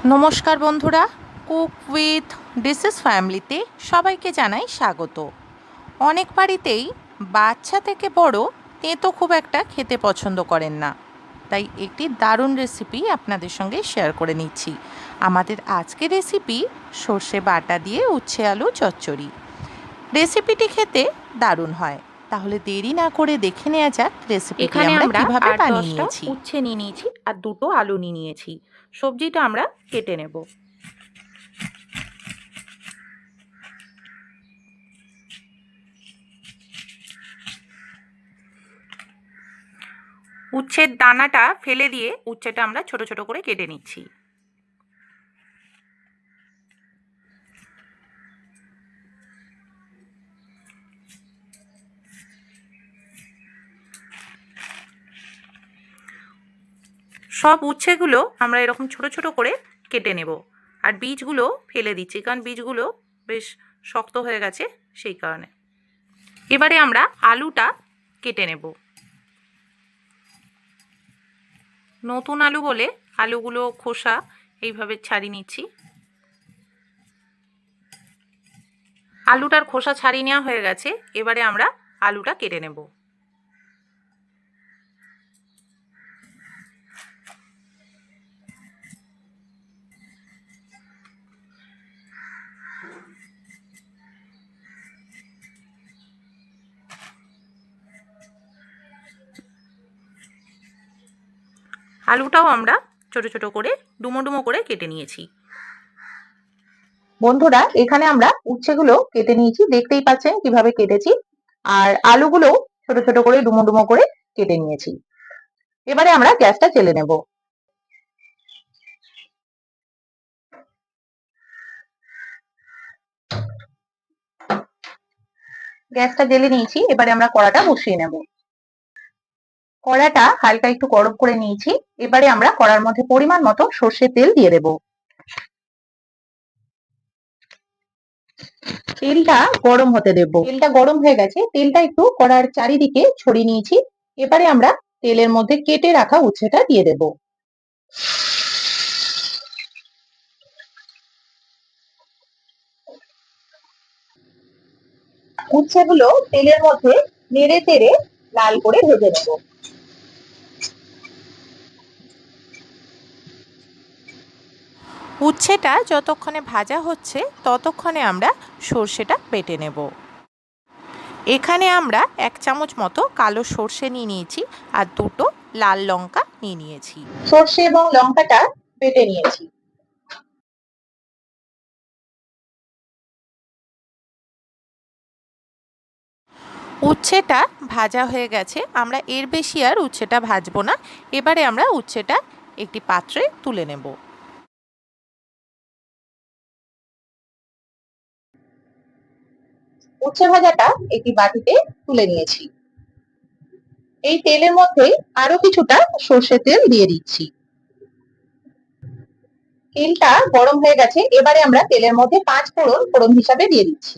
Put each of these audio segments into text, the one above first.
নমস্কার বন্ধুরা, cook with dishes ফ্যামিলিতে সবাইকে জানাই স্বাগত। অনেক বাড়িতেই বাচ্চা থেকে বড় তেঁতো খুব একটা খেতে পছন্দ করেন না, তাই একটি দারুণ রেসিপি আপনাদের সঙ্গে শেয়ার করে নিচ্ছি। আমাদের আজকের রেসিপি সর্ষে বাটা দিয়ে উচ্ছে আলু চচ্চড়ি। রেসিপিটি খেতে দারুণ হয়। তাহলে দেরি না করে দেখে নেওয়া যাক রেসিপিটি আমরা কিভাবে বানিয়ে নিয়েছি। উচ্ছে নিয়ে নিয়েছি আর দুটো আলু নিয়ে নিয়েছি। সবজিটা আমরা কেটে নেব। উচ্ছের দানাটা ফেলে দিয়ে উচ্ছেটা আমরা ছোট ছোট করে কেটে নিচ্ছি। সব উচ্ছেগুলো আমরা এরকম ছোট ছোট করে কেটে নেব, আর বীজগুলো ফেলে দিচ্ছি কারণ বীজগুলো বেশ শক্ত হয়ে গেছে সেই কারণে। এবারে আমরা আলুটা কেটে নেব। নতুন আলু বলে আলুগুলো খোসা এইভাবে ছাড়িয়ে নিচ্ছি। আলুটার খোসা ছাড়িয়ে নেওয়া হয়ে গেছে, এবারে আমরা আলুটা কেটে নেব। আলুটাও আমরা ছোট ছোট করে ডুমো ডুমো করে কেটে নিয়েছি। বন্ধুরা, এখানে আমরা উচ্ছেগুলো কেটে নিয়েছি, দেখতেই পাচ্ছেন কিভাবে কেটেছি। আর আলুগুলো ছোট ছোট করে ডুমো ডুমো করে কেটে নিয়েছি। এবারে আমরা গ্যাসটা জ্বেলে নেব। গ্যাসটা জ্বেলে নিয়েছি, এবারে আমরা কড়াটা বসিয়ে নেব। কড়াটা হালকা একটু গরম করে নিয়েছি। এবারে আমরা কড়ার মধ্যে পরিমাণ মতো সর্ষের তেল দিয়ে দেব। তেলটা গরম হতে দেব। তেলটা গরম হয়ে গেছে, তেলটা একটু কড়ার চারিদিকে ছড়িয়ে নিয়েছি। এবারে আমরা তেলের মধ্যে কেটে রাখা উচ্ছেটা দিয়ে দেব। উচ্ছেগুলো তেলের মধ্যে নেড়ে চেড়ে লাল করে ভেজে নেব। উচ্ছেটা যতক্ষণে ভাজা হচ্ছে ততক্ষণে আমরা সর্ষেটা বেটে নেব। এখানে আমরা 1 চামচ মতো কালো সর্ষে নিয়ে নিয়েছি আর দুটো লাল লঙ্কা নিয়ে নিয়েছি। সর্ষে এবং লঙ্কাটা বেটে নিয়েছি। উচ্ছেটা ভাজা হয়ে গেছে, আমরা এর বেশি আর উচ্ছেটা ভাজবো না। এবারে আমরা উচ্ছেটা একটি পাত্রে তুলে নেব। উচ্ছে ভাজাটা একটি বাটিতে তুলে নিয়েছি। এই তেলের মধ্যে আরো কিছুটা সর্ষের তেল দিয়ে দিচ্ছি। তেলটা গরম হয়ে গেছে, এবারে আমরা তেলের মধ্যে 5 ফোড়ন হিসাবে দিয়ে দিচ্ছি।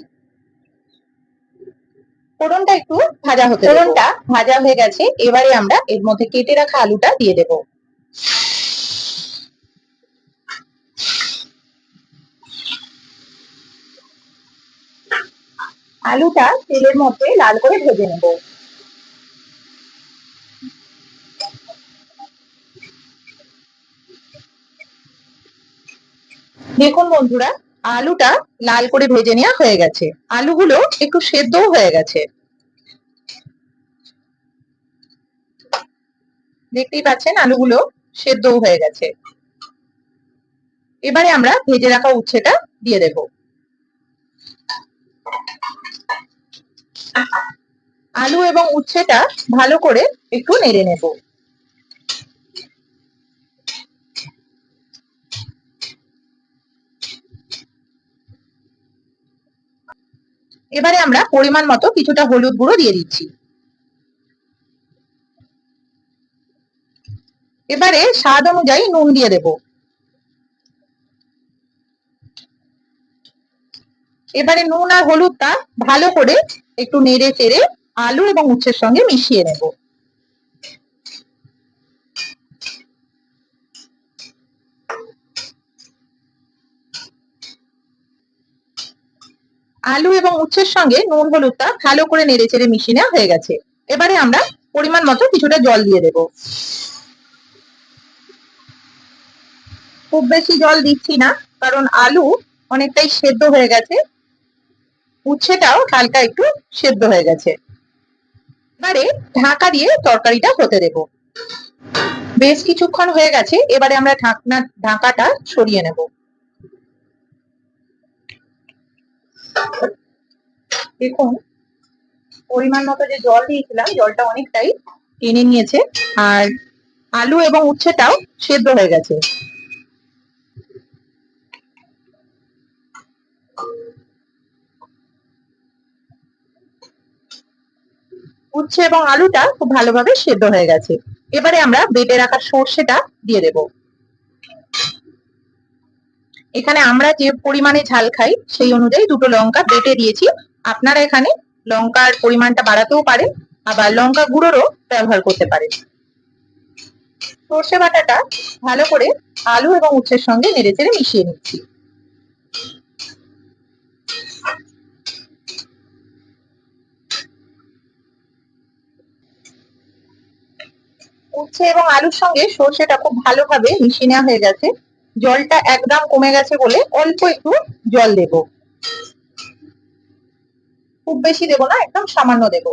ফোড়নটা একটু ভাজা হতে দেব। ফোড়নটা ভাজা হয়ে গেছে, এবারে আমরা এর মধ্যে কেটে রাখা আলুটা দিয়ে দেব। আলুটা তেলের মধ্যে লাল করে ভেজে নেব। দেখুন বন্ধুরা, আলুটা লাল করে ভেজে নেওয়া হয়ে গেছে। আলুগুলো একটু সেদ্ধও হয়ে গেছে, দেখতেই পাচ্ছেন আলুগুলো সেদ্ধও হয়ে গেছে। এবারে আমরা ভেজে রাখা উচ্ছেটা দিয়ে দেব। আলু এবং উচ্ছেটা ভালো করে একটু নেড়ে নেব। এবারে আমরা পরিমাণ মতো কিছুটা হলুদ গুঁড়ো দিয়ে দিচ্ছি। এবারে স্বাদ অনুযায়ী নুন দিয়ে দেব। এবারে নুন আর হলুদটা ভালো করে একটু নেড়ে চেড়ে আলু এবং উচ্ছের সঙ্গে মিশিয়ে নেব। আলু এবং উচ্ছের সঙ্গে নুন হলুদটা ভালো করে নেড়ে চেড়ে মিশিয়ে নেওয়া হয়ে গেছে। এবারে আমরা পরিমাণ মতো কিছুটা জল দিয়ে দেব। খুব বেশি জল দিচ্ছি না, কারণ আলু অনেকটাই সেদ্ধ হয়ে গেছে, উচ্ছেটাও হালকা একটু সেদ্ধ হয়ে গেছে। এবারে ঢাকা দিয়ে তরকারিটা হতে দেব। বেশ কিছুক্ষণ হয়ে গেছে, এবারে আমরা ঢাকাটা সরিয়ে নেব। দেখুন, পরিমাণ মতো যে জল দিয়েছিলাম, জলটা অনেকটাই টেনে নিয়েছে, আর আলু এবং উচ্ছেটাও সেদ্ধ হয়ে গেছে। উচ্ছে এবং আলুটা খুব ভালোভাবে সেদ্ধ হয়ে গেছে। এবারে আমরা বেটে রাখা সর্ষেটা দিয়ে দেব। এখানে আমরা যে পরিমাণে ঝাল খাই সেই অনুযায়ী দুটো লঙ্কা বেটে দিয়েছি। আপনারা এখানে লঙ্কার পরিমাণটা বাড়াতেও পারেন, আবার লঙ্কা গুঁড়োরও ব্যবহার করতে পারেন। সর্ষে বাটাটা ভালো করে আলু এবং উচ্ছের সঙ্গে নেড়েচেড়ে মিশিয়ে নিচ্ছি। উচ্ছে এবং আলুর সঙ্গে সর্ষেটা খুব ভালোভাবে মিশিয়ে নেওয়া হয়ে গেছে। জলটা একদম কমে গেছে বলে অল্প একটু জল দেব, খুব বেশি দেব না, একদম সামান্য দেব।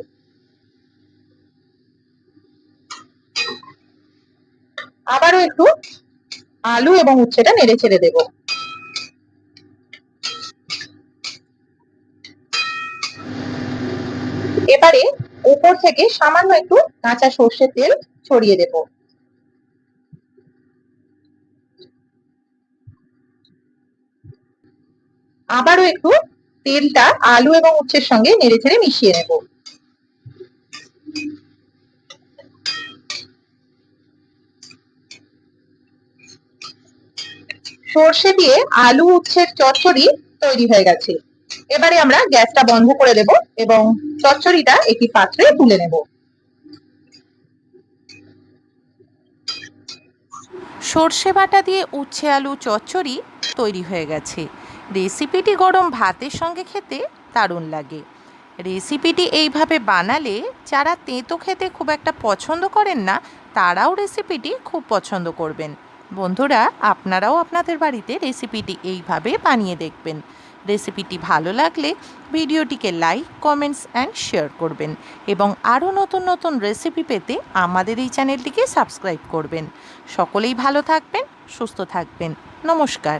আবারও একটু আলু এবং উচ্ছেটা নেড়ে ছেড়ে দেবো। এবারে উপর থেকে সামান্য একটু কাঁচা সর্ষের তেল ছড়িয়ে দেব। আবারও একটু তেলটা আলু এবং উচ্ছের সঙ্গে নেড়ে ছেড়ে মিশিয়ে নেব। সর্ষে দিয়ে আলু উচ্ছের চচ্চড়ি তৈরি হয়ে গেছে। এবারে আমরা গ্যাসটা বন্ধ করে দেব এবং চচ্চড়িটা একটি পাত্রে তুলে নেব। সর্ষে বাটা দিয়ে উচ্ছে আলু চচ্চড়ি তৈরি হয়ে গেছে। রেসিপিটি গরম ভাতের সঙ্গে খেতে দারুণ লাগে। রেসিপিটি এইভাবে বানালে যারা তেঁতো খেতে খুব একটা পছন্দ করেন না, তারাও রেসিপিটি খুব পছন্দ করবেন। বন্ধুরা, আপনারাও আপনাদের বাড়িতে রেসিপিটি এইভাবে বানিয়ে দেখবেন। রেসিপিটি ভালো লাগলে ভিডিওটিকে লাইক, কমেন্টস অ্যান্ড শেয়ার করবেন এবং আরও নতুন নতুন রেসিপি পেতে আমাদের এই চ্যানেলটিকে সাবস্ক্রাইব করবেন। সকলেই ভালো থাকবেন, সুস্থ থাকবেন। নমস্কার।